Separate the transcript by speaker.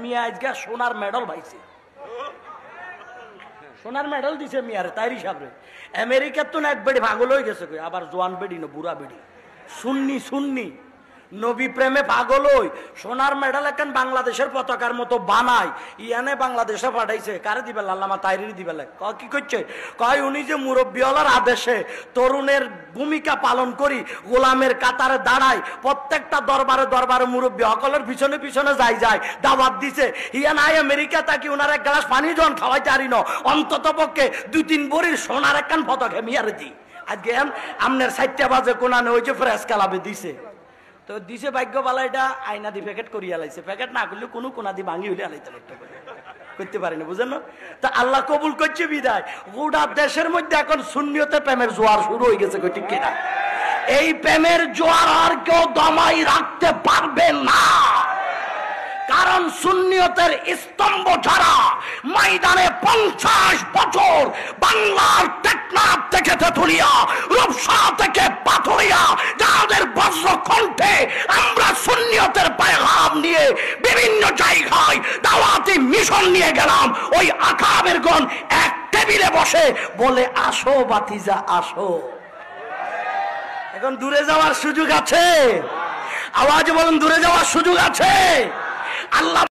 Speaker 1: মিয়া আজকে সোনার মেডেল পাইছে, সোনার মেডেল দিছে মিয়ারে তাই হিসাবে। আমেরিকার তো না এক বেড়ি পাগল হয়ে গেছে, আবার জোয়ান বেড়ি না বুড়া বেড়ি, সুন্নি সুন্নি নবী প্রেমে পাগল হই সোনার মেডেল এখন বাংলাদেশের পতাকার মতো বানায় ইয়ানে বাংলাদেশে পাঠাইছে। কারে দিবে? আল্লামা তাইরি দিবে। কি করছে? কয় উনি যে মুরব্বীওয়ালার আদেশে তরুণের ভূমিকা পালন করি, গোলামের কাতারে দাঁড়ায়, প্রত্যেকটা দরবারে দরবারে মুরব্বী সকলের পিছনে পিছনে যায় দাওয়াত দিছে। ইয়া নাই আমেরিকা তাকে ওনার এক গ্লাস পানি জন খাওয়াইতে পারি না, অন্তত পক্ষে 2-3 বড়ির সোনার একখান পতাকা মিয়ারে দি। আজকে আমনের 4টা বাজে কোনানে ওই যে ফ্রেশ কালাবে দিছে তো দিছে ভাগ্য বালা, এটা আয়না দি প্যাকেট করিয়া লাইছে। প্যাকেট না করলে কোনো কোনা দি ভাঙি হইলে আলাইতে করতে পারি না, বুঝেন না? তা আল্লাহ কবুল করছে বিদায় গোটা দেশের মধ্যে এখন সুন্নিয়তের প্রেমের জোয়ার শুরু হয়ে গেছে, ঠিক কিনা? এই প্রেমের জোয়ার আর কেউ দমাই রাখতে পারবে না, কারণ সুন্নিয়তের স্তম্ভ ছাড়া ময়দানে 50 বছর বাংলার টেকনাফ থেকে তেতুলিয়া, রূপসা থেকে পাথরিয়া যাদের বজ্র কণ্ঠে আমরা সুন্নিয়তের পেগাম নিয়ে বিভিন্ন জায়গায় দাওয়াতি মিশন নিয়ে গেলাম, ওই আকাবের গণ এক টেবিলে বসে বলে আসো বাতিজা আসো। এখন দূরে যাওয়ার সুযোগ আছে? আওয়াজ বলুন, দূরে যাওয়ার সুযোগ আছে? আল্লাহ